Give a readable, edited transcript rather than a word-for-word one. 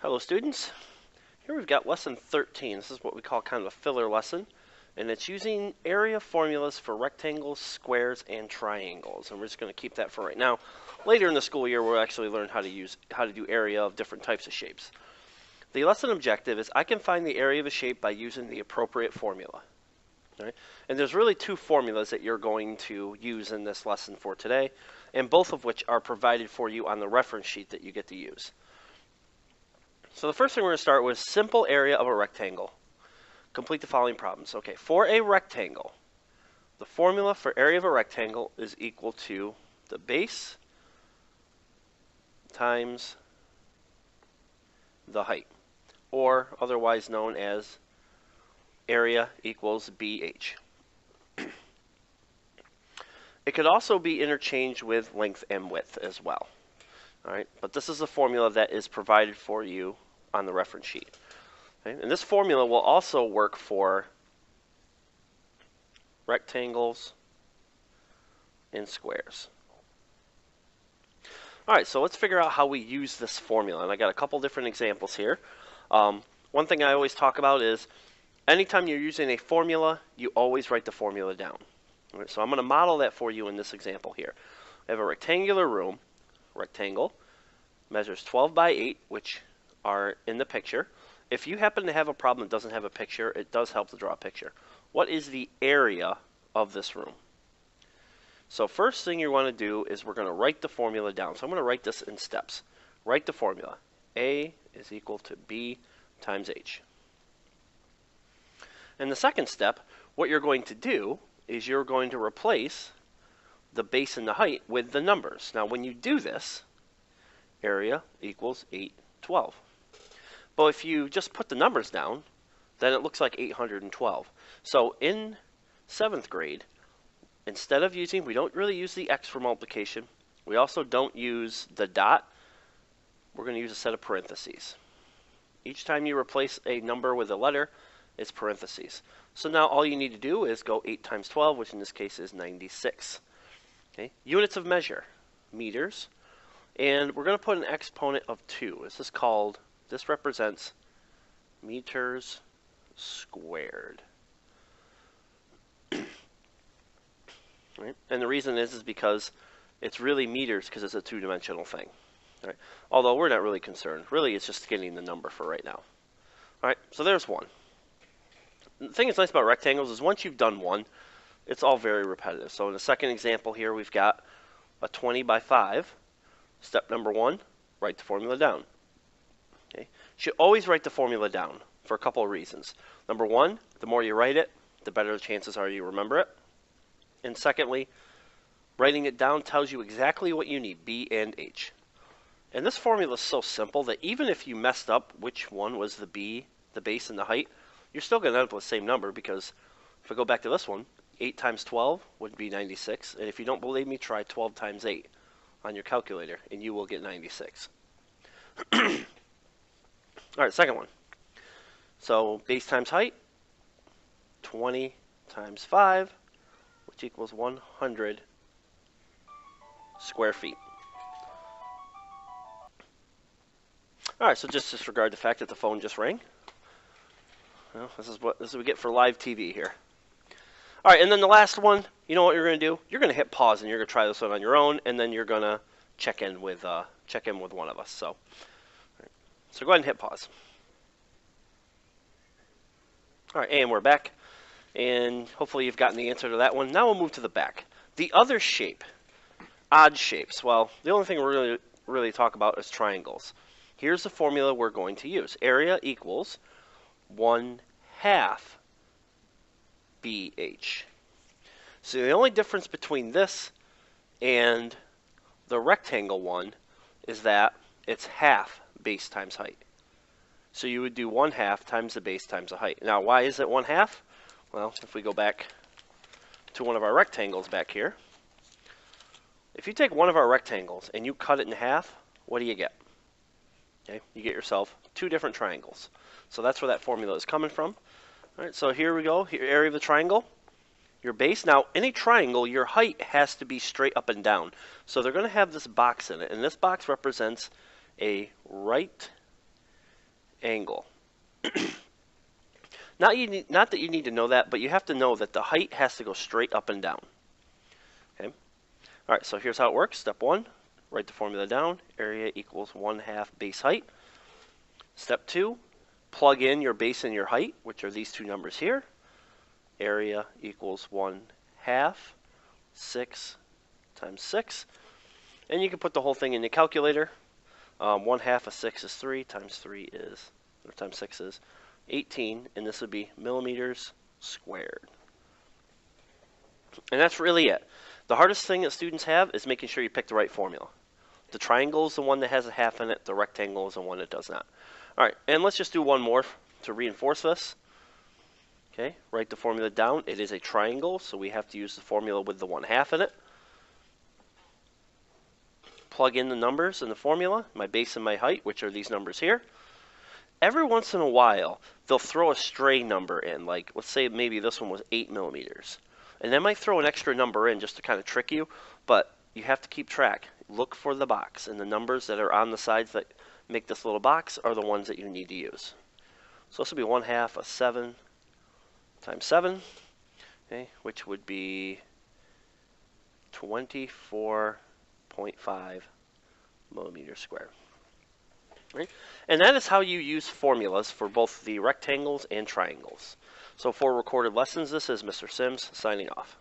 Hello students, here we've got lesson 13. This is what we call kind of a filler lesson, and it's using area formulas for rectangles, squares, and triangles. And we're just going to keep that for right now. Later in the school year we'll actually learn how to do area of different types of shapes. The lesson objective is I can find the area of a shape by using the appropriate formula. Right? And there's really two formulas that you're going to use in this lesson for today, and both of which are provided for you on the reference sheet that you get to use. So the first thing we're going to start with simple area of a rectangle. Complete the following problems. Okay, for a rectangle, the formula for area of a rectangle is equal to the base times the height, or otherwise known as area equals BH. It could also be interchanged with length and width as well. All right, but this is the formula that is provided for you on the reference sheet. Okay? And this formula will also work for rectangles and squares. All right, so let's figure out how we use this formula. And I got a couple different examples here. One thing I always talk about is anytime you're using a formula, you always write the formula down. All right, so I'm going to model that for you in this example here. I have a rectangular room. Rectangle measures 12 by 8, which are in the picture. If you happen to have a problem that doesn't have a picture, it does help to draw a picture. What is the area of this room? So first thing you want to do is we're going to write the formula down. So I'm going to write this in steps. Write the formula. A is equal to B times H. In the second step, what you're going to do is you're going to replace the base and the height with the numbers. Now when you do this, area equals 812. But if you just put the numbers down, then it looks like 812. So in 7th grade, instead of using, we don't really use the X for multiplication. We also don't use the dot. We're going to use a set of parentheses. Each time you replace a number with a letter, it's parentheses. So now all you need to do is go 8 times 12, which in this case is 96. Okay. Units of measure, meters, and we're going to put an exponent of 2. This represents meters squared. Right? And the reason is because it's really meters because it's a two-dimensional thing. Right? Although we're not really concerned. Really, it's just getting the number for right now. All right, so there's one. The thing that's nice about rectangles is once you've done one, it's all very repetitive. So in the second example here, we've got a 20 by 5. Step number 1, write the formula down. Okay. You should always write the formula down for a couple of reasons. Number 1, the more you write it, the better the chances are you remember it. And secondly, writing it down tells you exactly what you need, B and H. And this formula is so simple that even if you messed up which one was the B, the base, and the height, you're still going to end up with the same number because if I go back to this one, 8 times 12 would be 96. And if you don't believe me, try 12 times 8 on your calculator, and you will get 96. All right, second one. So base times height, 20 times 5, which equals 100 square feet. All right, so just disregard the fact that the phone just rang. Well, this is what we get for live TV here. All right, and then the last one, you know what you're going to do? You're going to hit pause, and you're going to try this one on your own, and then you're going to check in with one of us. So go ahead and hit pause. All right, and we're back, and hopefully you've gotten the answer to that one. Now we'll move to the back. The other shape, odd shapes. Well, the only thing we're really talk about is triangles. Here's the formula we're going to use. Area equals 1/2 BH. So the only difference between this and the rectangle one is that it's half base times height. So you would do 1/2 times the base times the height. Now, why is it 1/2? Well, if we go back to one of our rectangles back here, if you take one of our rectangles and you cut it in half, what do you get? Okay, you get yourself 2 different triangles. So that's where that formula is coming from. All right, so here we go. Here, area of the triangle, your base. Now, in a triangle, your height has to be straight up and down. So they're going to have this box in it, and this box represents a right angle. Not that you need to know that, but you have to know that the height has to go straight up and down. Okay. All right, so here's how it works. Step 1, write the formula down. Area equals 1/2 base height. Step 2, plug in your base and your height, which are these two numbers here. Area equals 1/2 6 times 6. And you can put the whole thing in the calculator. 1/2 of 6 is 3, times 6 is 18, and this would be millimeters squared. And that's really it. The hardest thing that students have is making sure you pick the right formula. The triangle is the one that has a half in it. The rectangle is the one that does not. All right, and let's just do one more to reinforce this. Okay, write the formula down. It is a triangle, so we have to use the formula with the 1/2 in it. Plug in the numbers in the formula, my base and my height, which are these numbers here. Every once in a while, they'll throw a stray number in, like let's say maybe this one was 8 millimeters. And they might throw an extra number in just to kind of trick you, but you have to keep track. Look for the box, and the numbers that are on the sides that make this little box are the ones that you need to use. So this will be 1/2 of 7 times 7, okay, which would be 24.5 millimeters squared. Right? And that is how you use formulas for both the rectangles and triangles. So for recorded lessons, this is Mr. Sims signing off.